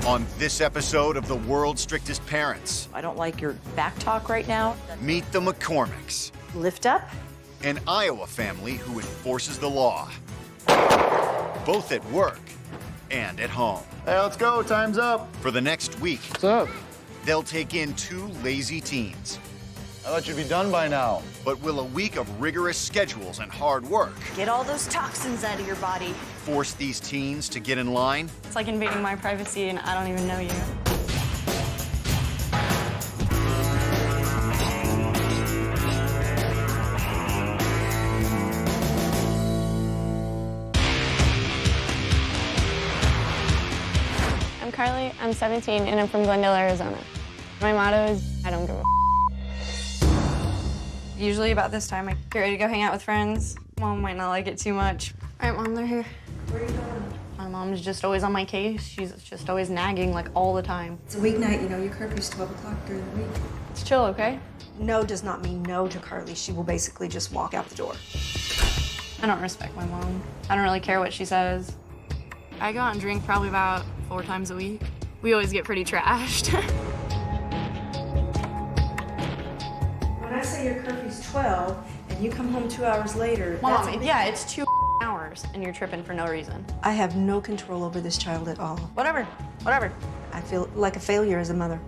On this episode of the World's Strictest Parents, I don't like your back talk right now. meet the McCormicks, Lift up. an Iowa family who enforces the law, both at work and at home. Hey, let's go. Time's up. For the next week, What's up? they'll take in two lazy teens. I thought you'd be done by now. But will a week of rigorous schedules and hard work Get all those toxins out of your body. force these teens to get in line? It's like invading my privacy and I don't even know you. I'm Karli, I'm 17 and I'm from Glendale, Arizona. My motto is, I don't give a Usually about this time, I get ready to go hang out with friends. Mom might not like it too much. All right, Mom, they're here. Where are you going? My mom's just always on my case. She's just always nagging, like, all the time. It's a weeknight, you know, your curfew's 12 o'clock during the week. It's chill, okay? No does not mean no to Karli. She will basically just walk out the door. I don't respect my mom. I don't really care what she says. I go out and drink probably about 4 times a week. We always get pretty trashed. When I say your curfew's 12 and you come home 2 hours later, Mom, that's yeah, it's 2 hours and you're tripping for no reason. I have no control over this child at all. Whatever, whatever. I feel like a failure as a mother.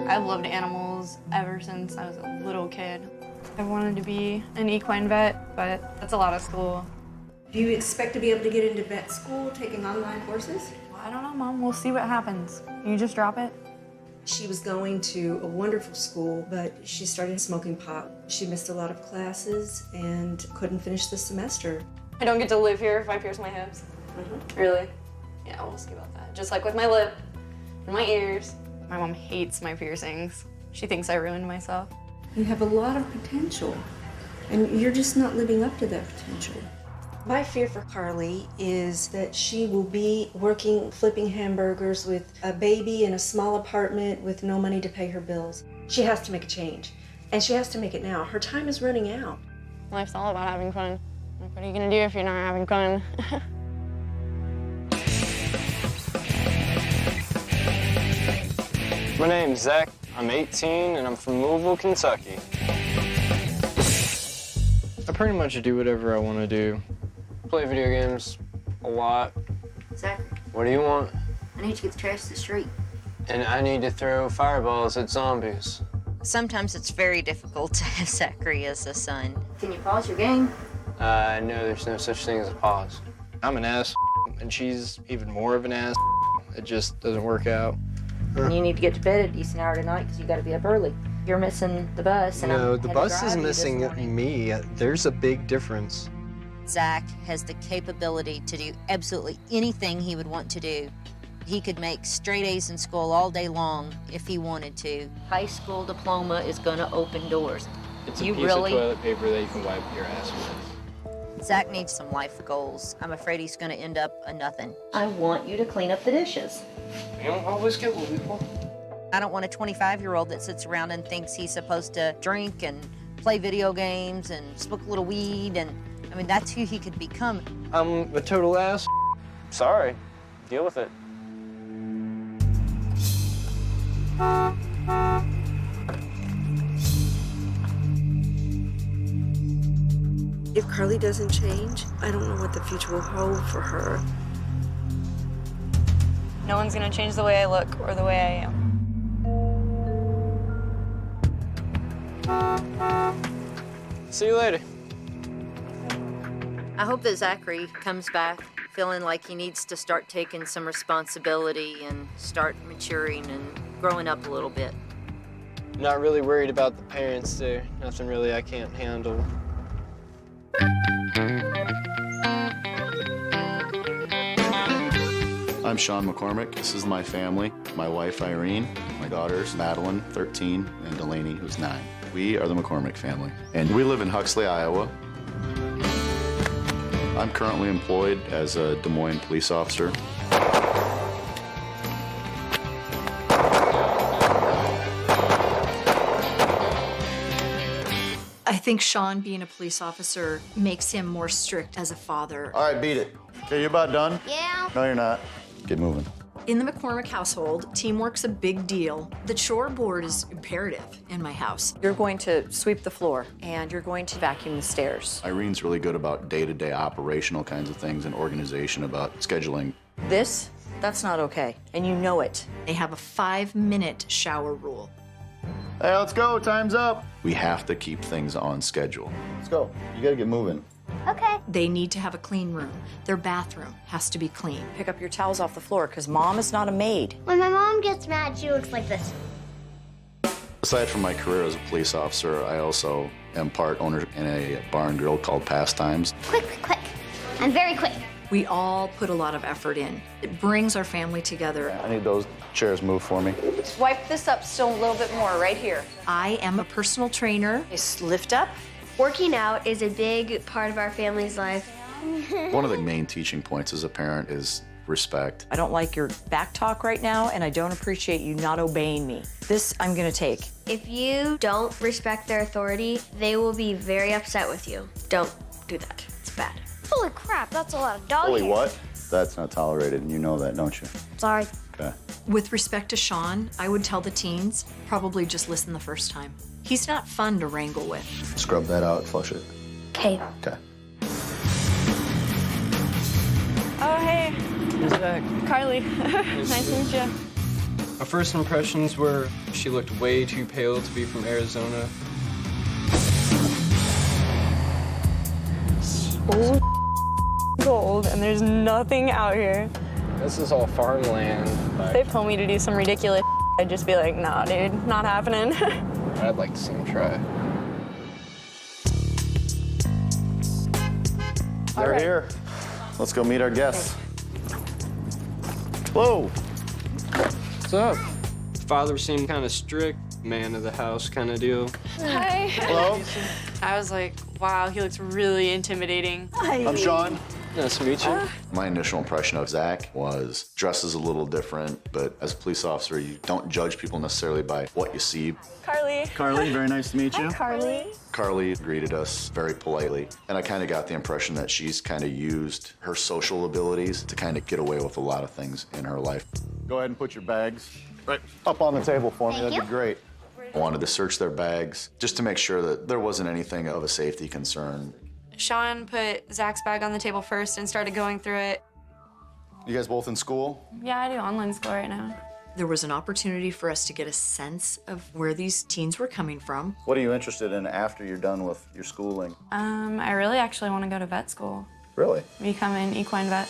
I've loved animals ever since I was a little kid. I wanted to be an equine vet, but that's a lot of school. Do you expect to be able to get into vet school taking online courses? I don't know, Mom. We'll see what happens. You just drop it. She was going to a wonderful school, but she started smoking pot. She missed a lot of classes and couldn't finish the semester. I don't get to live here if I pierce my hips. Really? Yeah, we'll see about that. Just like with my lip and my ears. My mom hates my piercings. She thinks I ruined myself. You have a lot of potential, and you're just not living up to that potential. My fear for Karli is that she will be working, flipping hamburgers with a baby in a small apartment with no money to pay her bills. She has to make a change, and she has to make it now. Her time is running out. Life's all about having fun. Like, what are you gonna do if you're not having fun? My name's Zach. I'm 18 and I'm from Louisville, Kentucky. I pretty much do whatever I want to do. Play video games a lot. Zach, What do you want? I need you to get the trash to the street. And I need to throw fireballs at zombies. Sometimes it's very difficult to have Zachary as a son. Can you pause your game? No, there's no such thing as a pause. I'm an ass, and she's even more of an ass. It just doesn't work out. You need to get to bed at a decent hour tonight because you got to be up early. You're missing the bus. And No, I'm the had to bus drive is you this missing morning. me. There's a big difference. Zach has the capability to do absolutely anything he would want to do. He could make straight A's in school all day long if he wanted to. High school diploma is going to open doors. It's You a piece really- of toilet paper that you can wipe your ass with. Zach needs some life goals. I'm afraid he's going to end up a nothing. I want you to clean up the dishes. You don't always get what we want. I don't want a 25-year-old that sits around and thinks he's supposed to drink and play video games and smoke a little weed, and I mean, that's who he could become. I'm a total ass. Sorry. Deal with it. If Karli doesn't change, I don't know what the future will hold for her. No one's gonna change the way I look or the way I am. See you later. I hope that Zachary comes back feeling like he needs to start taking some responsibility and start maturing and growing up a little bit. Not really worried about the parents there. Nothing really I can't handle. I'm Sean McCormick. This is my family. My wife, Irene. My daughters, Madeline, 13, and Delaney, who's 9. We are the McCormick family. And we live in Huxley, Iowa. I'm currently employed as a Des Moines police officer. I think Sean being a police officer makes him more strict as a father. All right, beat it. Okay, you about done? Yeah. No, you're not. Get moving. In the McCormick household, teamwork's a big deal. The chore board is imperative in my house. You're going to sweep the floor, and you're going to vacuum the stairs. Irene's really good about day-to-day operational kinds of things and organization about scheduling. That's not okay, and you know it. They have a 5-minute shower rule. Hey, let's go. Time's up. We have to keep things on schedule. Let's go. You gotta get moving. Okay. They need to have a clean room. Their bathroom has to be clean. Pick up your towels off the floor, because Mom is not a maid. When my mom gets mad, she looks like this. Aside from my career as a police officer, I also am part owner in a bar and grill called Pastimes. Quick, quick. I'm very quick. We all put a lot of effort in. It brings our family together. I need those chairs moved for me. Wipe this up still a little bit more right here. I am a personal trainer. Just lift up. Working out is a big part of our family's life. One of the main teaching points as a parent is respect. I don't like your back talk right now, and I don't appreciate you not obeying me. This I'm gonna take. If you don't respect their authority, they will be very upset with you. Don't do that. It's bad. Holy crap, that's a lot of dog Holy hair. what? That's not tolerated, and you know that, don't you? Sorry. Okay. With respect to Sean, I would tell the teens, probably just listen the first time. He's not fun to wrangle with. Scrub that out, flush it. Okay. Okay. Oh, hey. Who's that? Carly. Nice to meet you. My first impressions were she looked way too pale to be from Arizona. So cold, and there's nothing out here. This is all farmland. If they told me to do some ridiculous I'd just be like, nah, dude, not happening. I'd like to see him try. They're here. Let's go meet our guests. Whoa. What's up? Father seemed kind of strict, man of the house kind of deal. Hi. Hello. I was like, wow, he looks really intimidating. I'm Sean. Nice to meet you. My initial impression of Zach was dresses a little different, but as a police officer, you don't judge people necessarily by what you see. Carly. Carly, very nice to meet you. Carly. Carly greeted us very politely, and I kind of got the impression that she's kind of used her social abilities to kind of get away with a lot of things in her life. Go ahead and put your bags right up on the table for me. That'd be great. I wanted to search their bags just to make sure that there wasn't anything of a safety concern. Sean put Zach's bag on the table first and started going through it. You guys both in school? Yeah, I do online school right now. There was an opportunity for us to get a sense of where these teens were coming from. What are you interested in after you're done with your schooling? I really actually want to go to vet school. Really? Become an equine vet.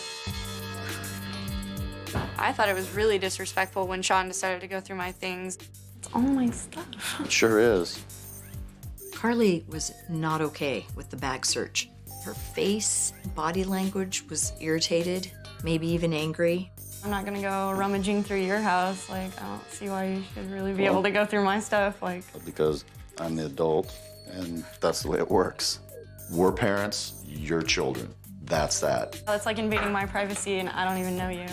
I thought it was really disrespectful when Sean decided to go through my things. It's all my stuff. It sure is. Carly was not okay with the bag search. Her face, body language was irritated, maybe even angry. I'm not gonna go rummaging through your house. Like, I don't see why you should really be able to go through my stuff. Like, Because I'm the adult, and that's the way it works. We're parents, you're children. That's that. it's like invading my privacy and I don't even know you.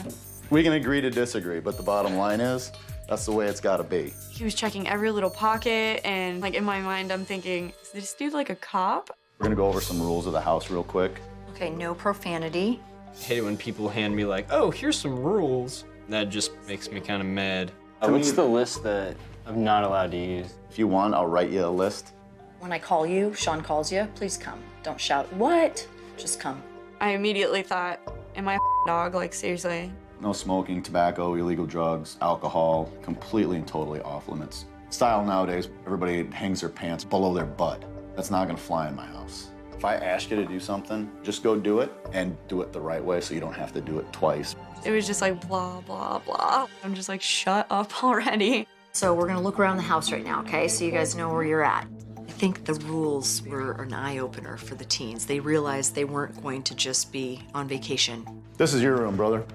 We can agree to disagree, but the bottom line is, that's the way it's gotta be. He was checking every little pocket, and like in my mind, I'm thinking, is this dude like a cop? We're gonna go over some rules of the house real quick. Okay, no profanity. I hate it when people hand me like, oh, here's some rules. That just makes me kind of mad. What's the list that I'm not allowed to use? If you want, I'll write you a list. When I call you, Sean calls you, please come. Don't shout, what? Just come. I immediately thought, am I a dog? Like, seriously. No smoking, tobacco, illegal drugs, alcohol, completely and totally off limits. Style nowadays, everybody hangs their pants below their butt. That's not gonna fly in my house. If I ask you to do something, just go do it and do it the right way so you don't have to do it twice. It was just like blah, blah, blah. I'm just like, shut up already. So we're gonna look around the house right now, okay? So you guys know where you're at. I think the rules were an eye-opener for the teens. They realized they weren't going to just be on vacation. This is your room, brother.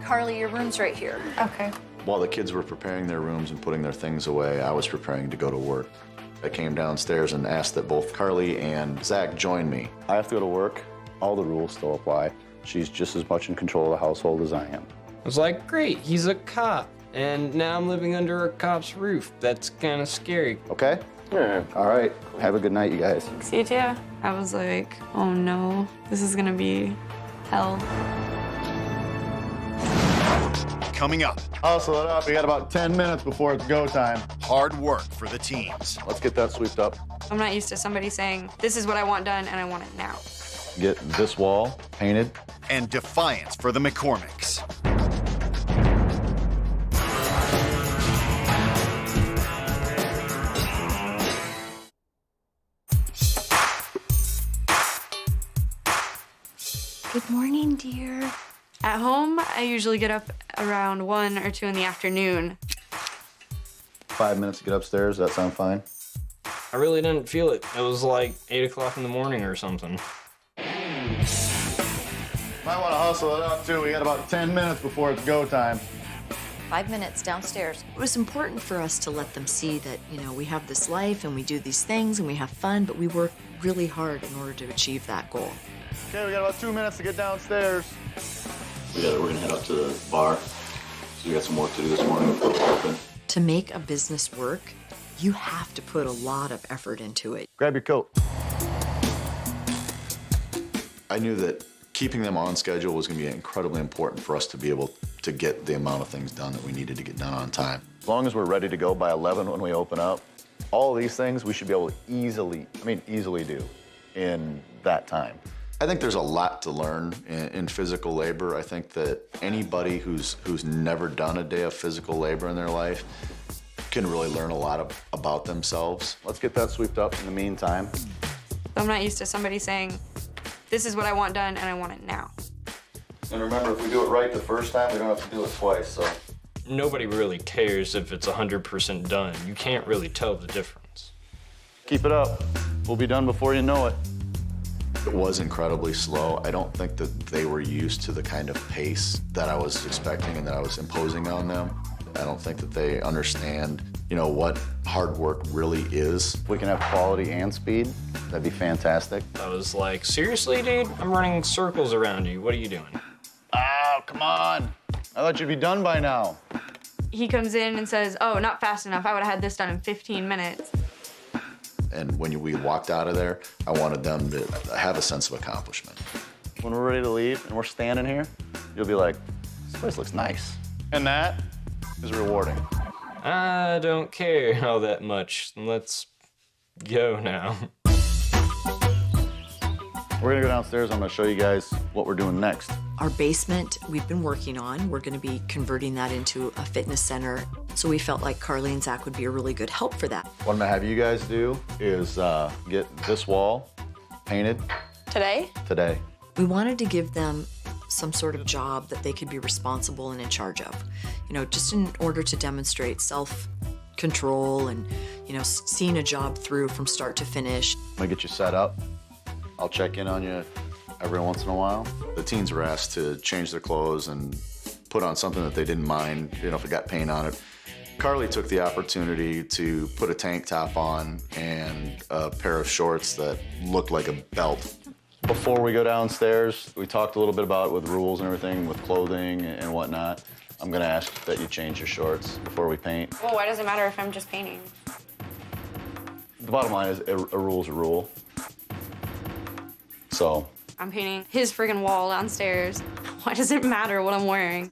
Carly, your room's right here. Okay. While the kids were preparing their rooms and putting their things away, I was preparing to go to work. I came downstairs and asked that both Carly and Zach join me. I have to go to work. All the rules still apply. She's just as much in control of the household as I am. I was like, great, he's a cop. And now I'm living under a cop's roof. That's kind of scary. Okay? Yeah. All right. Have a good night, you guys. See you too. I was like, oh no, this is gonna be hell. Coming up, Hustle it up. We got about 10 minutes before it's go time. hard work for the teams. Let's get that swept up. I'm not used to somebody saying, this is what I want done and I want it now. Get this wall painted. And defiance for the McCormicks. Good morning, dear. At home, I usually get up around 1 or 2 in the afternoon. 5 minutes to get upstairs. That sound fine? I really didn't feel it. It was like 8 o'clock in the morning or something. Might want to hustle it up, too. We got about 10 minutes before it's go time. 5 minutes downstairs. It was important for us to let them see that, you know, we have this life and we do these things and we have fun, but we work really hard in order to achieve that goal. Okay, we got about 2 minutes to get downstairs. We're gonna head up to the bar. So we got some work to do this morning before we open. To make a business work, you have to put a lot of effort into it. Grab your coat. I knew that keeping them on schedule was gonna be incredibly important for us to be able to get the amount of things done that we needed to get done on time. As long as we're ready to go by 11 when we open up, all of these things we should be able to easily do in that time. I think there's a lot to learn in physical labor. I think that anybody who's never done a day of physical labor in their life can really learn a lot about themselves. Let's get that swept up in the meantime. I'm not used to somebody saying, this is what I want done and I want it now. And remember, if we do it right the first time, we don't have to do it twice, so. Nobody really cares if it's 100% done. You can't really tell the difference. Keep it up. We'll be done before you know it. It was incredibly slow. I don't think that they were used to the kind of pace that I was expecting and that I was imposing on them. I don't think that they understand, you know, what hard work really is. If we can have quality and speed, that'd be fantastic. I was like, seriously, dude? I'm running circles around you. What are you doing? Oh, come on. I thought you'd be done by now. He comes in and says, oh, not fast enough. I would have had this done in 15 minutes. And when we walked out of there, I wanted them to have a sense of accomplishment. When we're ready to leave and we're standing here, you'll be like, this place looks nice. And that is rewarding. I don't care all that much. Let's go now. We're gonna go downstairs. I'm gonna show you guys what we're doing next. Our basement, we've been working on. We're gonna be converting that into a fitness center. So we felt like Karli and Zach would be a really good help for that. What I'm gonna have you guys do is get this wall painted. Today? Today. We wanted to give them some sort of job that they could be responsible and in charge of. You know, just in order to demonstrate self-control and, you know, seeing a job through from start to finish. I'm gonna get you set up. I'll check in on you every once in a while. The teens were asked to change their clothes and put on something that they didn't mind, you know, if it got paint on it. Karli took the opportunity to put a tank top on and a pair of shorts that looked like a belt. Before we go downstairs, we talked a little bit about it with rules and everything, with clothing and whatnot. I'm gonna ask that you change your shorts before we paint. Well, why does it matter if I'm just painting? The bottom line is a rule's a rule. So. I'm painting his friggin' wall downstairs. Why does it matter what I'm wearing?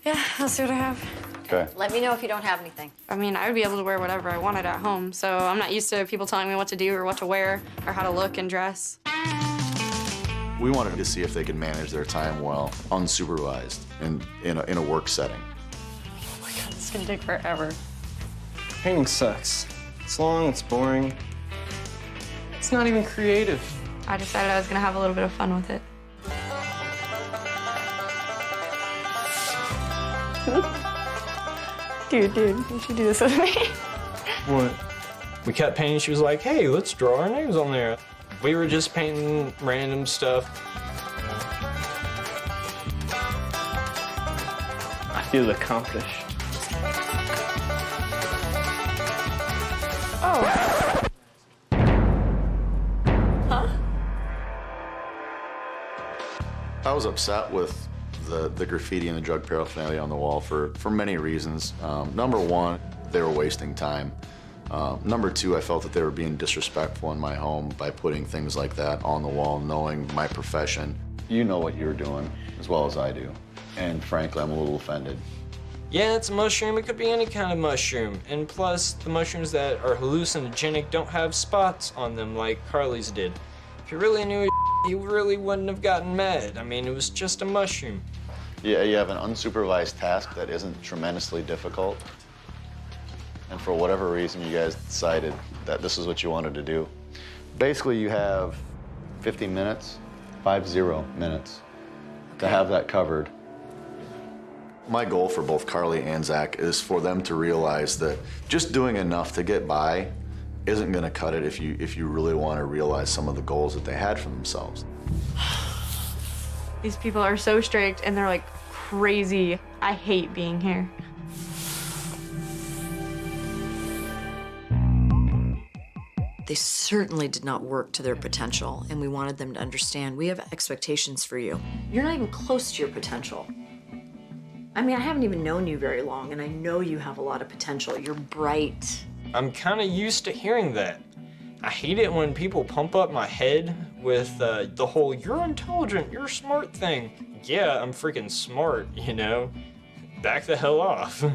Yeah, I'll see what I have. Okay. Let me know if you don't have anything. I mean, I would be able to wear whatever I wanted at home, so I'm not used to people telling me what to do or what to wear or how to look and dress. We wanted to see if they could manage their time well, unsupervised, in a work setting. Oh my God, this is gonna take forever. Painting sucks. It's long, it's boring. It's not even creative. I decided I was gonna have a little bit of fun with it. Dude, you should do this with me. What? We kept painting, she was like, hey, let's draw our names on there. We were just painting random stuff. I feel accomplished. Oh. Huh? I was upset with the graffiti and the drug paraphernalia on the wall for many reasons. Number one, they were wasting time. Number two, I felt that they were being disrespectful in my home by putting things like that on the wall, knowing my profession. You know what you're doing as well as I do. And frankly, I'm a little offended. Yeah, it's a mushroom. It could be any kind of mushroom. And plus, the mushrooms that are hallucinogenic don't have spots on them like Karli's did. If you really knew, you really wouldn't have gotten mad. I mean, it was just a mushroom. Yeah, you have an unsupervised task that isn't tremendously difficult. And for whatever reason, you guys decided that this is what you wanted to do. Basically, you have 50 minutes, 50 minutes, to have that covered. My goal for both Karli and Zach is for them to realize that just doing enough to get by isn't gonna cut it if you really wanna realize some of the goals that they had for themselves. These people are so strict and they're like crazy. I hate being here. They certainly did not work to their potential, and we wanted them to understand we have expectations for you. You're not even close to your potential. I mean, I haven't even known you very long, and I know you have a lot of potential. You're bright. I'm kind of used to hearing that. I hate it when people pump up my head with the whole "you're intelligent, you're smart" thing. Yeah, I'm freaking smart, you know? Back the hell off.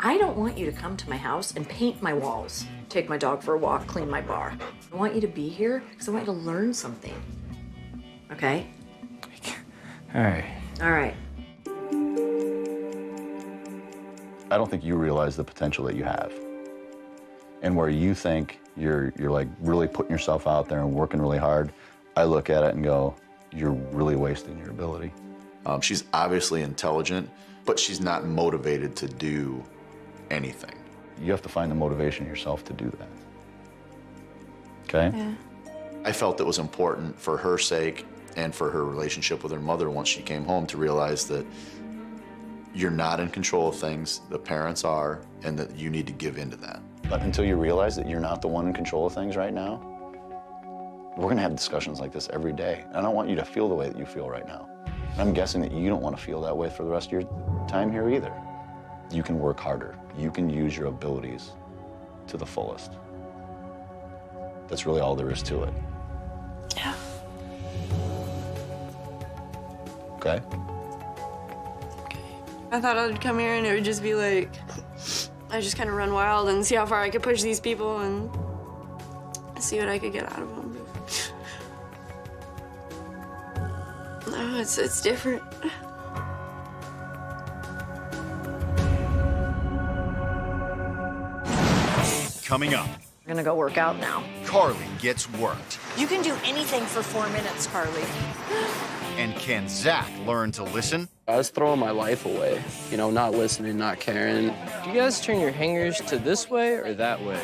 I don't want you to come to my house and paint my walls, take my dog for a walk, clean my bar. I want you to be here because I want you to learn something. Okay? All right. All right. I don't think you realize the potential that you have. And where you think you're like really putting yourself out there and working really hard, I look at it and go, you're really wasting your ability. She's obviously intelligent, but she's not motivated to do anything. You have to find the motivation yourself to do that. Okay? Yeah. I felt it was important for her sake and for her relationship with her mother once she came home to realize that you're not in control of things, the parents are, and that you need to give in to that. But until you realize that you're not the one in control of things right now, we're gonna have discussions like this every day. And I don't want you to feel the way that you feel right now. And I'm guessing that you don't want to feel that way for the rest of your time here either. You can work harder. You can use your abilities to the fullest. That's really all there is to it. Yeah. Okay? I thought I'd come here and it would just be like, I just kind of run wild and see how far I could push these people and see what I could get out of them. No, it's different. Coming up, We're gonna go work out now. Karli gets worked. You can do anything for 4 minutes, Karli. And can Zach learn to listen? I was throwing my life away, you know, not listening, not caring. Do you guys turn your hangers to this way or that way?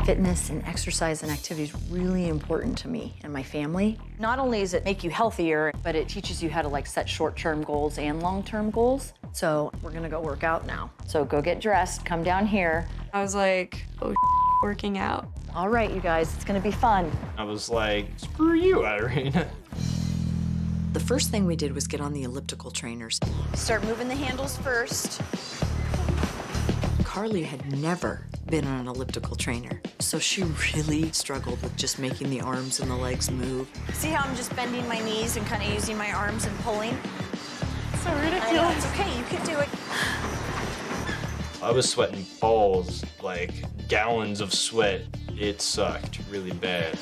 Fitness and exercise and activity is really important to me and my family. Not only does it make you healthier, but it teaches you how to like set short-term goals and long-term goals. So we're gonna go work out now. So go get dressed, come down here. I was like, oh, working out. All right, you guys, it's gonna be fun. I was like, screw you, Irene. The first thing we did was get on the elliptical trainers. Start moving the handles first. Karli had never been on an elliptical trainer, so she really struggled with just making the arms and the legs move. See how I'm just bending my knees and kind of using my arms and pulling? So ridiculous. I know, it's okay, you can do it. I was sweating balls, like gallons of sweat. It sucked really bad.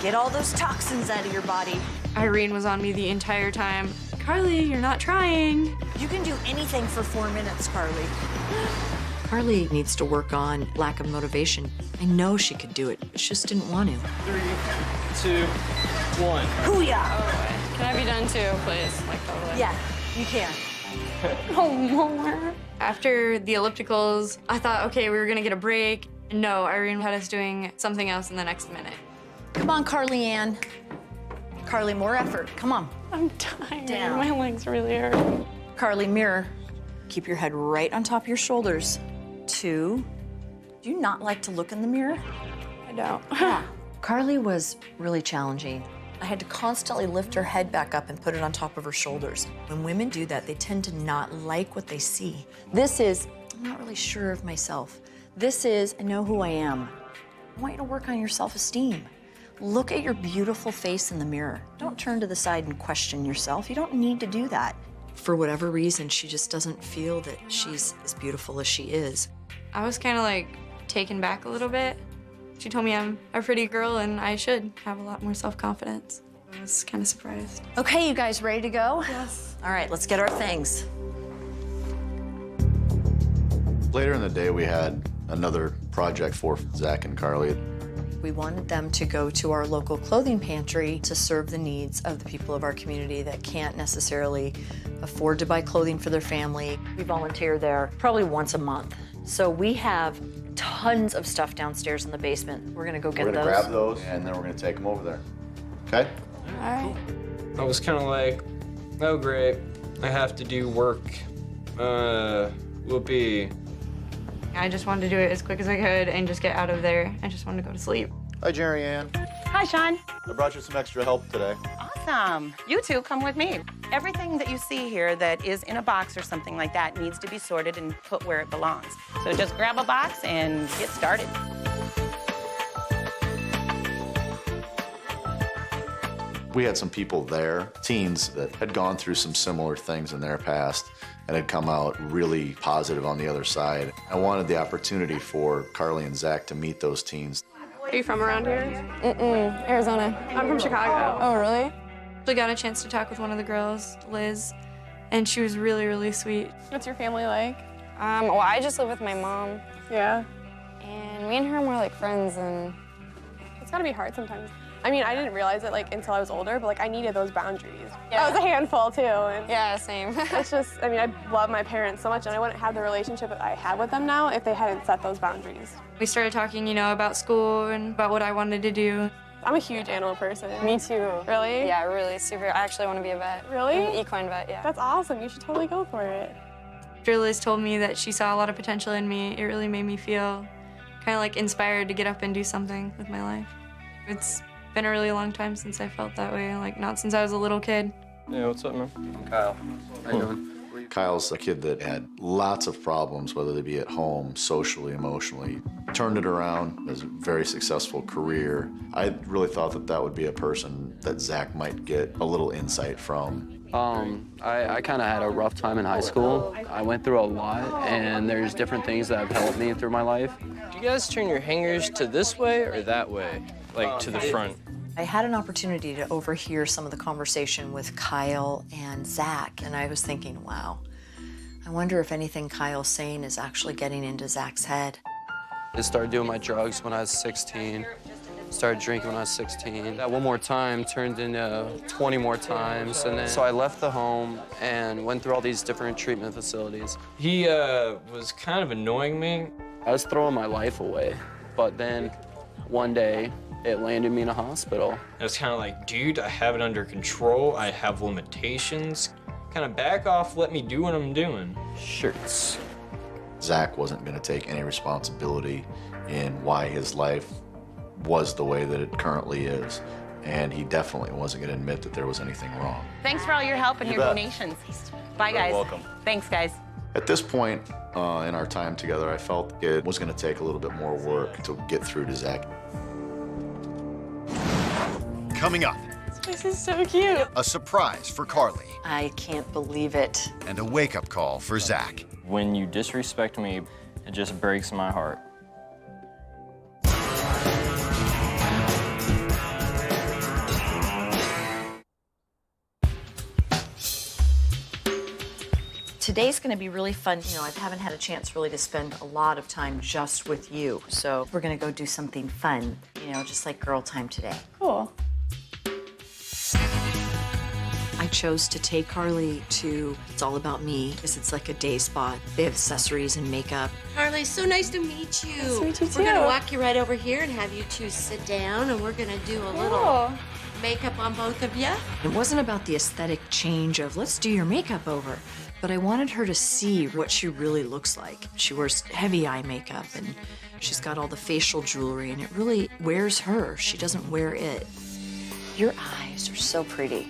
Get all those toxins out of your body. Irene was on me the entire time. Karli, you're not trying. You can do anything for 4 minutes, Karli. Karli needs to work on lack of motivation. I know she could do it, but she just didn't want to. 3, 2, 1. Hoo-yah! Can I be done too, please? Like totally. Yeah, you can. No more. After the ellipticals, I thought, okay, we were gonna get a break. No, Irene had us doing something else in the next minute. Come on, Karli Ann. Karli, more effort. Come on. I'm tired. Down. My legs really hurt. Karli, mirror. Keep your head right on top of your shoulders. 2. Do you not like to look in the mirror? I don't. Yeah. Karli was really challenging. I had to constantly lift her head back up and put it on top of her shoulders. When women do that, they tend to not like what they see. This is, I'm not really sure of myself. This is, I know who I am. I want you to work on your self-esteem. Look at your beautiful face in the mirror. Don't turn to the side and question yourself. You don't need to do that. For whatever reason, she just doesn't feel that she's as beautiful as she is. I was kind of like taken back a little bit. She told me I'm a pretty girl and I should have a lot more self-confidence. I was kind of surprised. Okay, you guys ready to go? Yes. All right, let's get our things. Later in the day, we had another project for Zach and Karli. We wanted them to go to our local clothing pantry to serve the needs of the people of our community that can't necessarily afford to buy clothing for their family. We volunteer there probably once a month. So we have tons of stuff downstairs in the basement. We're gonna go get those. We're gonna grab those, and then we're gonna take them over there. Okay? All right. I was kind of like, oh great, I have to do work. Whoopee. I just wanted to do it as quick as I could and just get out of there. I just wanted to go to sleep. Hi, Jerry Ann. Hi, Sean. I brought you some extra help today. Awesome. You two come with me. Everything that you see here that is in a box or something like that needs to be sorted and put where it belongs. So just grab a box and get started. We had some people there, teens that had gone through some similar things in their past and had come out really positive on the other side. I wanted the opportunity for Karli and Zach to meet those teens. Are you from around here? Arizona. I'm from Chicago. Oh, really? We got a chance to talk with one of the girls, Liz, and she was really, really sweet. What's your family like? Well, I just live with my mom. Yeah. And me and her are more like friends, and it's gotta be hard sometimes. I mean, I didn't realize it until I was older, but I needed those boundaries. Yeah. I was a handful too. And yeah, same. It's just, I mean, I love my parents so much, and I wouldn't have the relationship that I have with them now if they hadn't set those boundaries. We started talking, about school and about what I wanted to do. I'm a huge animal person. Me too. Really? Yeah, really, super. I actually want to be a vet. Really? An equine vet, yeah. That's awesome. You should totally go for it. After Liz told me that she saw a lot of potential in me, it really made me feel kind of inspired to get up and do something with my life. It's been a really long time since I felt that way, not since I was a little kid. Yeah, what's up, man? I'm Kyle. How you doing? Kyle's a kid that had lots of problems, whether they be at home, socially, emotionally. Turned it around, has a very successful career. I really thought that would be a person that Zach might get a little insight from. I kind of had a rough time in high school. I went through a lot, and there's different things that have helped me through my life. Do you guys turn your hangers to this way or that way? To the front? I had an opportunity to overhear some of the conversation with Kyle and Zach, and I was thinking, wow, I wonder if anything Kyle's saying is actually getting into Zach's head. I started doing my drugs when I was 16. Started drinking when I was 16. That one more time turned into 20 more times, and then so I left the home and went through all these different treatment facilities. He was kind of annoying me. I was throwing my life away, but then one day, it landed me in a hospital. I was kind of like, dude, I have it under control. I have limitations. Kind of back off, let me do what I'm doing. Shirts. Zach wasn't going to take any responsibility in why his life was the way that it currently is. And he definitely wasn't going to admit that there was anything wrong. Thanks for all your help and your donations. Bye, guys. You're welcome. Thanks, guys. At this point in our time together, I felt it was going to take a little bit more work to get through to Zach. Coming up, This is so cute. a surprise for Karli I can't believe it. and a wake-up call for Zach. When you disrespect me, it just breaks my heart. Today's gonna be really fun. I haven't had a chance really to spend a lot of time just with you. So we're gonna go do something fun, just like girl time today. Cool. I chose to take Karli to It's All About Me because it's like a day spot. They have accessories and makeup. Karli, so nice to meet you. Nice to meet you, too. We're gonna walk you right over here and have you two sit down, and we're gonna do a little makeup on both of you. It wasn't about the aesthetic change of let's do your makeup over, but I wanted her to see what she really looks like. She wears heavy eye makeup and she's got all the facial jewelry and it really wears her. She doesn't wear it. Your eyes are so pretty.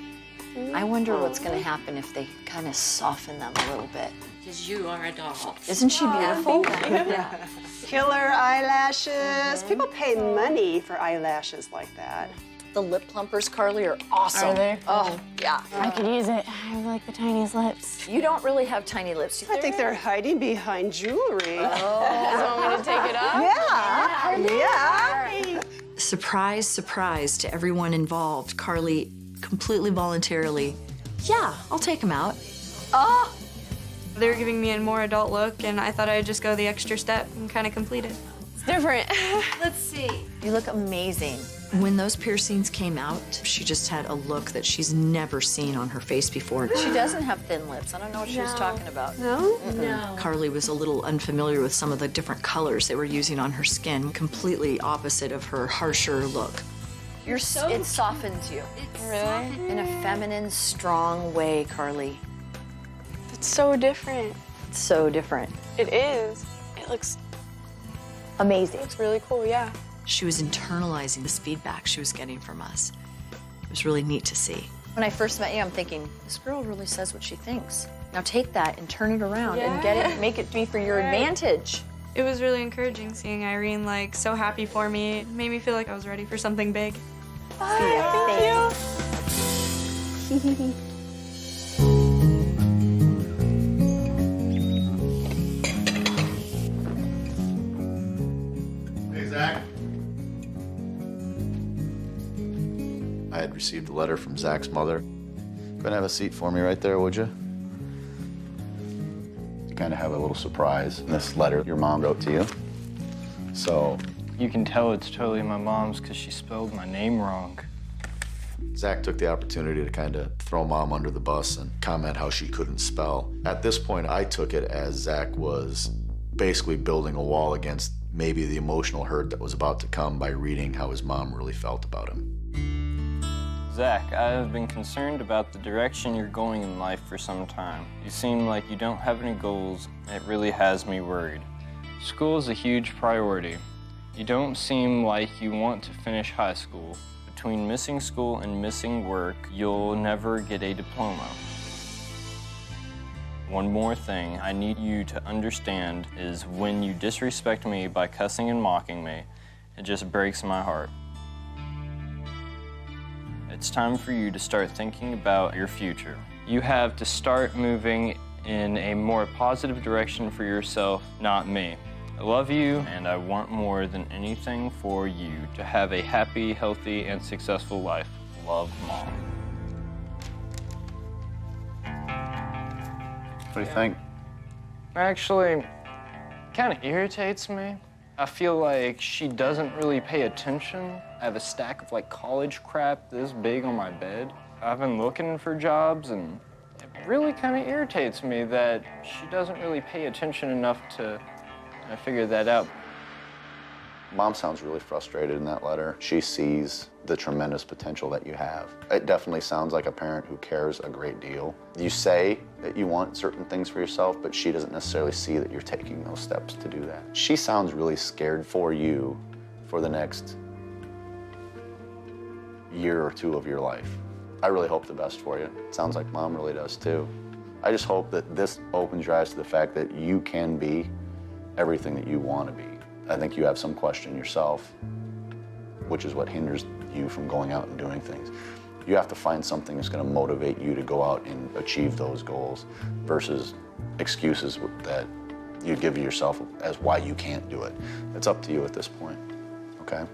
I wonder what's going to happen if they kind of soften them a little bit. Because you are a doll. Isn't she beautiful? Yeah. Killer eyelashes. People pay money for eyelashes like that. The lip plumpers, Karli, are awesome. Are they? Oh, yeah. I could use it. I have like the tiniest lips. You don't really have tiny lips. I think they're hiding behind jewelry. Oh. You want me to take it off? Yeah. Surprise, surprise to everyone involved. Karli completely voluntarily, yeah, I'll take him out. Oh! They were giving me a more adult look, and I thought I'd just go the extra step and kind of complete it. It's different. Let's see. You look amazing. When those piercings came out, she just had a look that she's never seen on her face before. She doesn't have thin lips. I don't know what she was talking about. No? No. Karli was a little unfamiliar with some of the different colors they were using on her skin, completely opposite of her harsher look. It softens you. Really? In a feminine, strong way, Karli. It's so different. It's so different. It is. It looks amazing. It looks really cool, yeah. She was internalizing this feedback she was getting from us. It was really neat to see. When I first met you, I'm thinking, this girl really says what she thinks. Now take that and turn it around and get it, make it be for your advantage. It was really encouraging seeing Irene like so happy for me. It made me feel like I was ready for something big. Bye. Thank you. Hey, Zach. I had received a letter from Zach's mother. Go ahead and have a seat for me right there, would you? You kind of have a little surprise in this letter your mom wrote to you. So You can tell it's totally my mom's because she spelled my name wrong. Zach took the opportunity to kind of throw Mom under the bus and comment how she couldn't spell. At this point, I took it as Zach was basically building a wall against maybe the emotional hurt that was about to come by reading how his mom really felt about him. Zach, I have been concerned about the direction you're going in life for some time. You seem like you don't have any goals. It really has me worried. School is a huge priority. You don't seem like you want to finish high school. Between missing school and missing work, you'll never get a diploma. One more thing I need you to understand is when you disrespect me by cussing and mocking me, it just breaks my heart. It's time for you to start thinking about your future. You have to start moving in a more positive direction for yourself, not me. I love you, and I want more than anything for you to have a happy, healthy, and successful life. Love, Mom. What do you think? Actually, kind of irritates me. I feel like she doesn't really pay attention. I have a stack of like college crap this big on my bed. I've been looking for jobs, and it really kind of irritates me that she doesn't really pay attention enough to figure that out. Mom sounds really frustrated in that letter. She sees the tremendous potential that you have. It definitely sounds like a parent who cares a great deal. You say that you want certain things for yourself, but she doesn't necessarily see that you're taking those steps to do that. She sounds really scared for you for the next year or two of your life. I really hope the best for you. It sounds like Mom really does too. I just hope that this opens your eyes to the fact that you can be everything that you want to be. I think you have some question yourself, which is what hinders you from going out and doing things. You have to find something that's going to motivate you to go out and achieve those goals versus excuses that you give yourself as why you can't do it. It's up to you at this point, okay?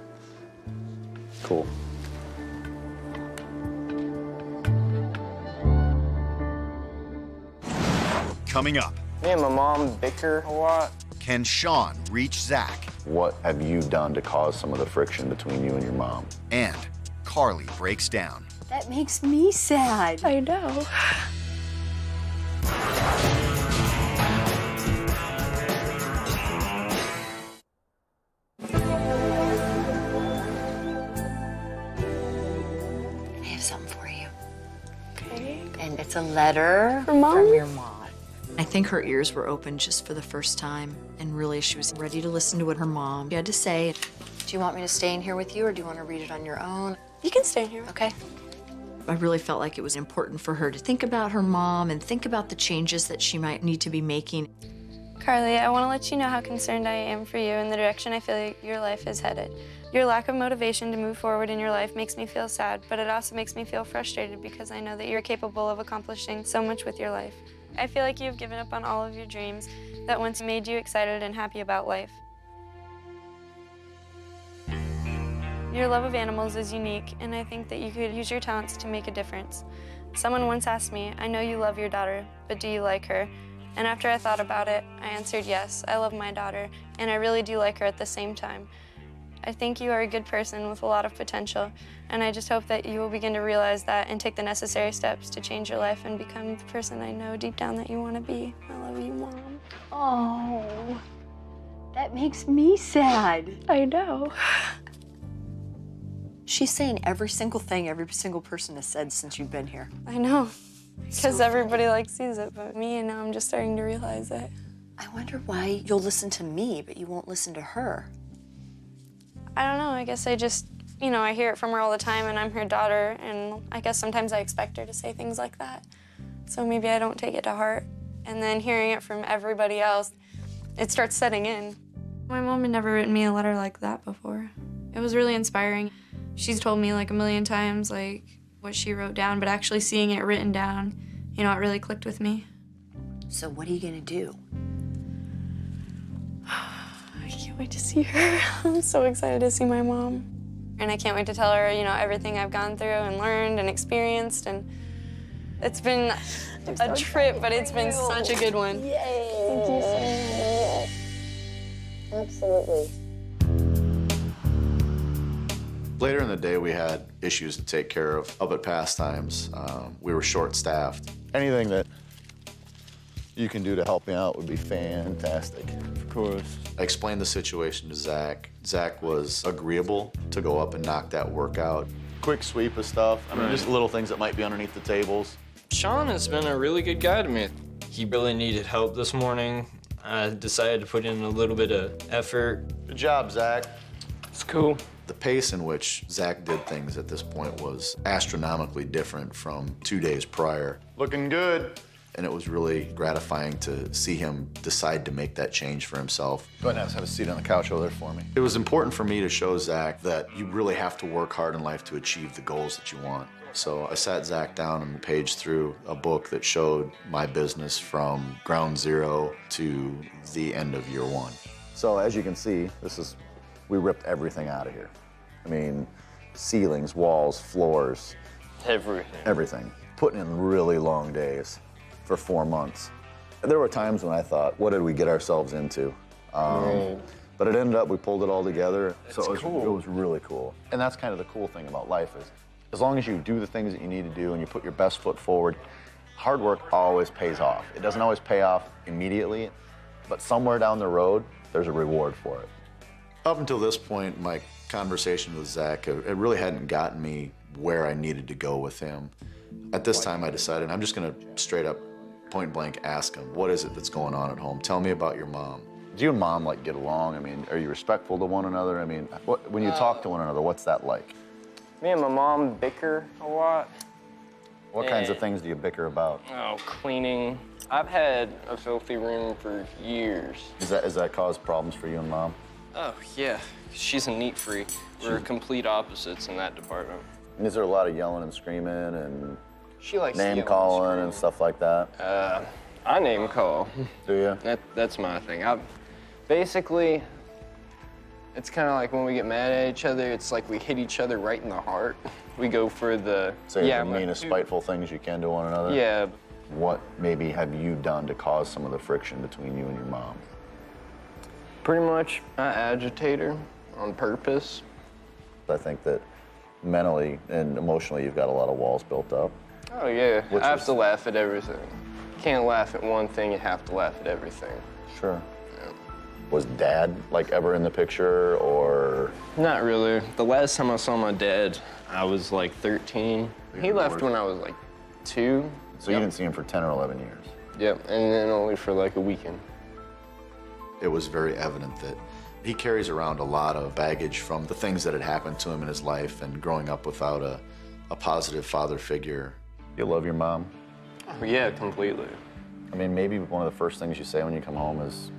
Cool. Coming up. Me and my mom bicker a lot. Can Sean reach Zach? What have you done to cause some of the friction between you and your mom? And Karli breaks down. That makes me sad. I know. I have something for you. Okay. And it's a letter From Mom? from your mom. I think her ears were open just for the first time, and really she was ready to listen to what her mom had to say. Do you want me to stay in here with you, or do you want to read it on your own? You can stay in here. Okay. I really felt like it was important for her to think about her mom and think about the changes that she might need to be making. Karli, I want to let you know how concerned I am for you and the direction I feel like your life is headed. Your lack of motivation to move forward in your life makes me feel sad, but it also makes me feel frustrated because I know that you're capable of accomplishing so much with your life. I feel like you've given up on all of your dreams that once made you excited and happy about life. Your love of animals is unique, and I think that you could use your talents to make a difference. Someone once asked me, I know you love your daughter, but do you like her? And after I thought about it, I answered yes, I love my daughter, and I really do like her at the same time. I think you are a good person with a lot of potential, and I just hope that you will begin to realize that and take the necessary steps to change your life and become the person I know deep down that you want to be. I love you, Mom. Oh, that makes me sad. I know. She's saying every single thing every single person has said since you've been here. I know, because everybody sees it but me, and now I'm just starting to realize it. I wonder why you'll listen to me, but you won't listen to her. I don't know, I guess I just, I hear it from her all the time, and I'm her daughter, and I guess sometimes I expect her to say things like that. So maybe I don't take it to heart. And then hearing it from everybody else, it starts setting in. My mom had never written me a letter like that before. It was really inspiring. She's told me a million times what she wrote down, but actually seeing it written down, it really clicked with me. So what are you gonna do? I can't wait to see her. I'm so excited to see my mom. And I can't wait to tell her, everything I've gone through and learned and experienced. And it's been a trip, but it's been such a good one. Yay! Thank you so much. Absolutely. Later in the day, we had issues to take care of up at Pastimes. We were short-staffed. Anything that you can do to help me out would be fantastic. Of course. I explained the situation to Zach. Zach was agreeable to go up and knock that work out. Quick sweep of stuff. I mean, just little things that might be underneath the tables. Sean has been a really good guy to me. He really needed help this morning. I decided to put in a little bit of effort. Good job, Zach. It's cool. The pace in which Zach did things at this point was astronomically different from 2 days prior. Looking good. And it was really gratifying to see him decide to make that change for himself. Go ahead and have a seat on the couch over there for me. It was important for me to show Zach that you really have to work hard in life to achieve the goals that you want. So I sat Zach down and paged through a book that showed my business from ground zero to the end of year one. So as you can see, we ripped everything out of here. I mean, ceilings, walls, floors. Everything. Putting in really long days for 4 months. There were times when I thought, what did we get ourselves into? But it ended up, we pulled it all together. So it was really cool. And that's kind of the cool thing about life is, as long as you do the things that you need to do and you put your best foot forward, hard work always pays off. It doesn't always pay off immediately, but somewhere down the road, there's a reward for it. Up until this point, my conversation with Zach, it really hadn't gotten me where I needed to go with him. At this time, I decided I'm just gonna straight up, point blank ask him, what is it that's going on at home? Tell me about your mom. Do you and Mom get along? I mean, are you respectful to one another? I mean, when you talk to one another, what's that like? Me and my mom bicker a lot. What kinds of things do you bicker about? Oh, cleaning. I've had a filthy room for years. Does that cause problems for you and Mom? Oh, yeah. She's a neat freak. We're complete opposites in that department. And is there a lot of yelling and screaming and she likes name calling and stuff like that? I name call. Do you? That's my thing. Basically, it's kind of like when we get mad at each other, it's like we hit each other right in the heart. We go for the... Say the meanest, spiteful things you can to one another? Yeah. What maybe have you done to cause some of the friction between you and your mom? Pretty much, I agitate her on purpose. I think that mentally and emotionally, you've got a lot of walls built up. Oh, yeah. I have to laugh at everything. You can't laugh at one thing, you have to laugh at everything. Sure. Yeah. Was Dad, ever in the picture, or? Not really. The last time I saw my dad, I was 13. He left when I was 2. So you didn't see him for 10 or 11 years? Yep, and then only for a weekend. It was very evident that He carries around a lot of baggage from the things that had happened to him in his life and growing up without a positive father figure. You love your mom? Oh, yeah, completely. I mean, maybe one of the first things you say when you come home is,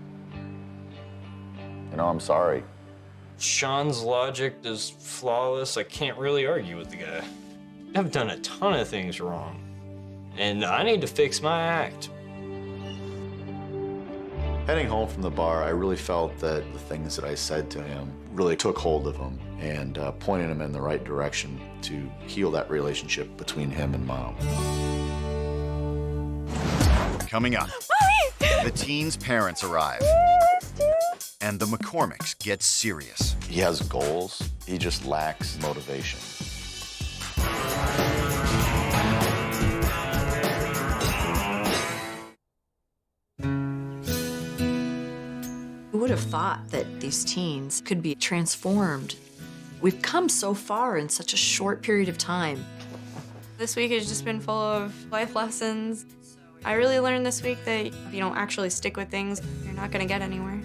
you know, I'm sorry. Sean's logic is flawless. I can't really argue with the guy. I've done a ton of things wrong, and I need to fix my act. Heading home from the bar, I really felt that the things that I said to him really took hold of him and pointed him in the right direction to heal that relationship between him and Mom. Coming up, the teens' parents arrive, and the McCormicks get serious. He has goals, he just lacks motivation. Who would have thought that these teens could be transformed? We've come so far in such a short period of time. This week has just been full of life lessons. I really learned this week that if you don't actually stick with things, you're not gonna get anywhere.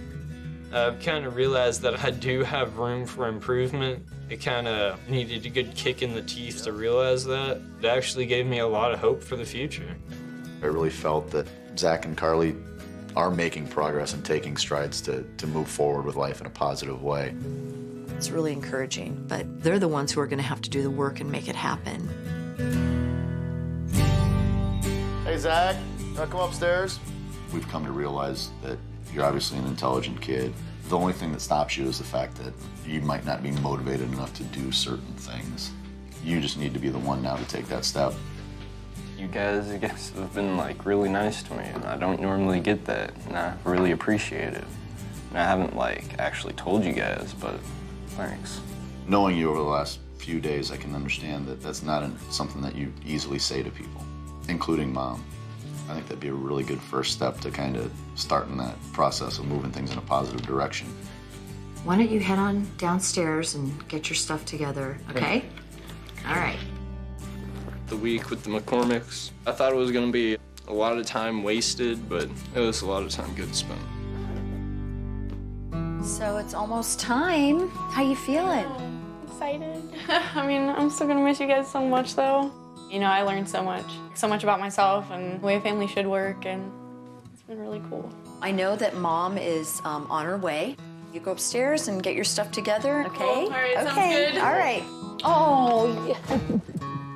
I've kind of realized that I do have room for improvement. It kind of needed a good kick in the teeth to realize that. It actually gave me a lot of hope for the future. I really felt that Zach and Karli are making progress and taking strides to move forward with life in a positive way. It's really encouraging, but they're the ones who are going to have to do the work and make it happen. Hey, Zach, you want to come upstairs? We've come to realize that you're obviously an intelligent kid. The only thing that stops you is the fact that you might not be motivated enough to do certain things. You just need to be the one now to take that step. You guys, I guess, have been like really nice to me, and I don't normally get that, and I really appreciate it. And I haven't like actually told you guys, but thanks. Knowing you over the last few days, I can understand that that's not something that you easily say to people, including Mom. I think that'd be a really good first step to kind of starting that process of moving things in a positive direction. Why don't you head on downstairs and get your stuff together, okay? All right. The week with the McCormicks, I thought it was gonna be a lot of time wasted, but it was a lot of time good spent. So it's almost time. How you feeling? Excited. I mean, I'm still gonna miss you guys so much though. You know, I learned so much about myself and the way a family should work, and it's been really cool. I know that Mom is on her way. You go upstairs and get your stuff together, okay? Cool. All right, okay. sounds good. All right. Oh, yeah.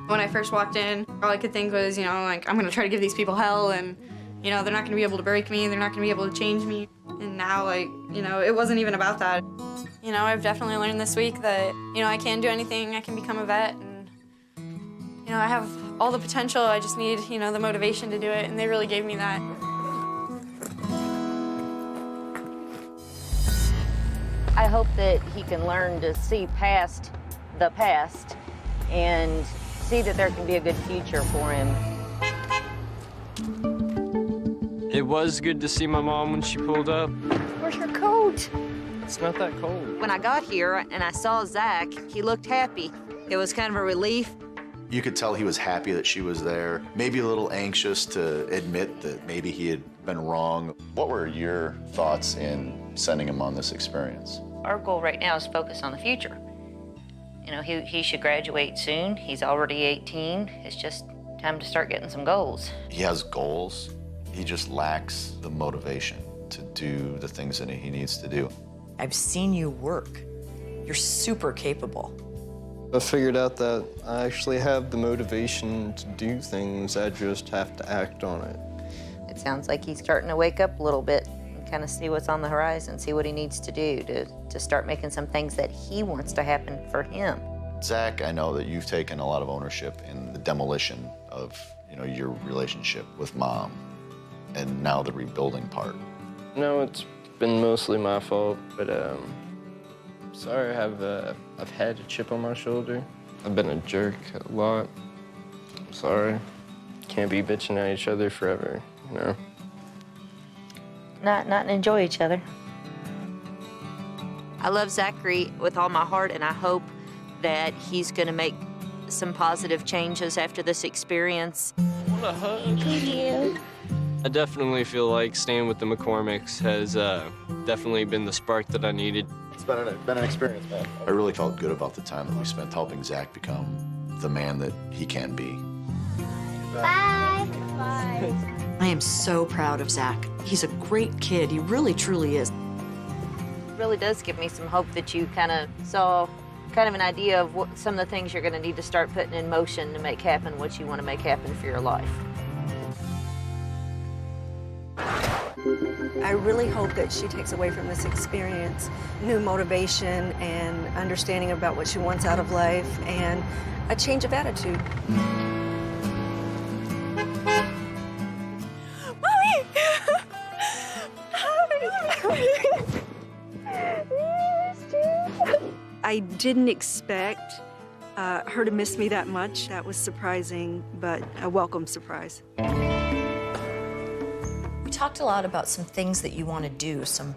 When I first walked in, all I could think was, you know, like, I'm gonna try to give these people hell, and, you know, they're not gonna be able to break me, they're not gonna be able to change me. And now, like, you know, it wasn't even about that. You know, I've definitely learned this week that, you know, I can do anything, I can become a vet, and, you know, I have all the potential, I just need, you know, the motivation to do it, and they really gave me that. I hope that he can learn to see past the past and see that there can be a good future for him. It was good to see my mom when she pulled up. Where's your coat? It's not that cold. When I got here and I saw Zach, he looked happy. It was kind of a relief. You could tell he was happy that she was there, maybe a little anxious to admit that maybe he had been wrong. What were your thoughts in sending him on this experience? Our goal right now is focus on the future. You know, he should graduate soon. He's already 18. It's just time to start getting some goals. He has goals. He just lacks the motivation to do the things that he needs to do. I've seen you work. You're super capable. I figured out that I actually have the motivation to do things. I just have to act on it. It sounds like he's starting to wake up a little bit and kind of see what's on the horizon, see what he needs to do to start making some things that he wants to happen for him. Zach, I know that you've taken a lot of ownership in the demolition of, you know, your relationship with Mom, and now the rebuilding part. No, it's been mostly my fault, but sorry, I've had a chip on my shoulder. I've been a jerk a lot. I'm sorry. Can't be bitching at each other forever, you know? Not enjoy each other. I love Zachary with all my heart, and I hope that he's going to make some positive changes after this experience. I want a hug. You. I definitely feel like staying with the McCormicks has definitely been the spark that I needed. It's been an experience, man. I really felt good about the time that we spent helping Zach become the man that he can be. Bye. Bye. I am so proud of Zach. He's a great kid. He really, truly is. It really does give me some hope that you kind of saw kind of an idea of what some of the things you're going to need to start putting in motion to make happen what you want to make happen for your life. I really hope that she takes away from this experience new motivation and understanding about what she wants out of life and a change of attitude. Mommy! I didn't expect her to miss me that much. That was surprising, but a welcome surprise. We talked a lot about some things that you want to do, some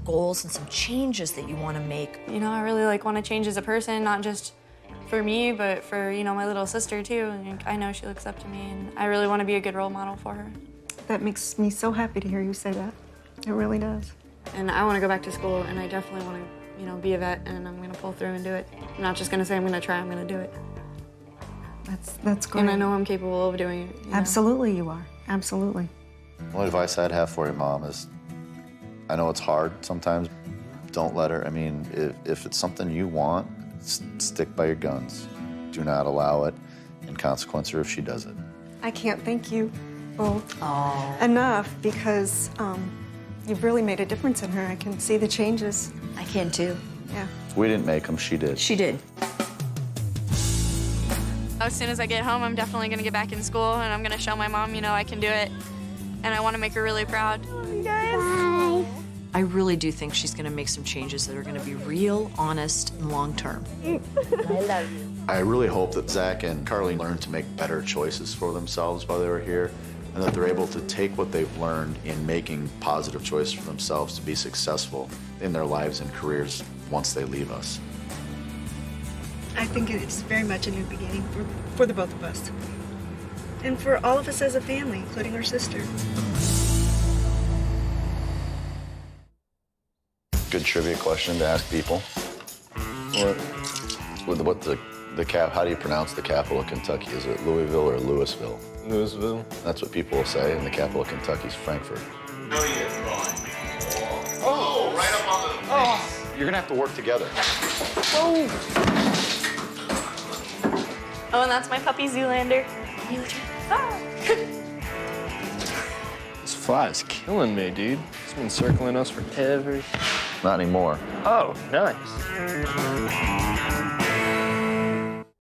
goals and some changes that you want to make. You know, I really want to change as a person, not just for me, but for, my little sister too. And I know she looks up to me, and I really want to be a good role model for her. That makes me so happy to hear you say that. It really does. And I want to go back to school, and I definitely want to, be a vet, and I'm going to pull through and do it. I'm not just going to say I'm going to try, I'm going to do it. That's great. And I know I'm capable of doing it. Absolutely you are. Absolutely. The only advice I'd have for you, Mom, is I know it's hard sometimes. Don't let her. I mean, if it's something you want, stick by your guns. Do not allow it and consequence her if she does it. I can't thank you both enough because you've really made a difference in her. I can see the changes. I can too. Yeah. We didn't make them, she did. She did. As soon as I get home, I'm definitely going to get back in school, and I'm going to show my mom, I can do it. And I want to make her really proud. You guys. Bye. I really do think she's going to make some changes that are going to be real, honest, and long-term. I love you. I really hope that Zach and Karli learn to make better choices for themselves while they were here, and that they're able to take what they've learned in making positive choices for themselves to be successful in their lives and careers once they leave us. I think it's very much a new beginning for the both of us. And for all of us as a family, including our sister. Good trivia question to ask people. What the cap? How do you pronounce the capital of Kentucky? Is it Louisville or Louisville? Louisville. That's what people will say, and the capital of Kentucky is Frankfurt. Oh, right up on the face. You're gonna have to work together. Oh, and that's my puppy Zoolander. This fly is killing me, dude. It's been circling us forever. Not anymore. Oh, nice.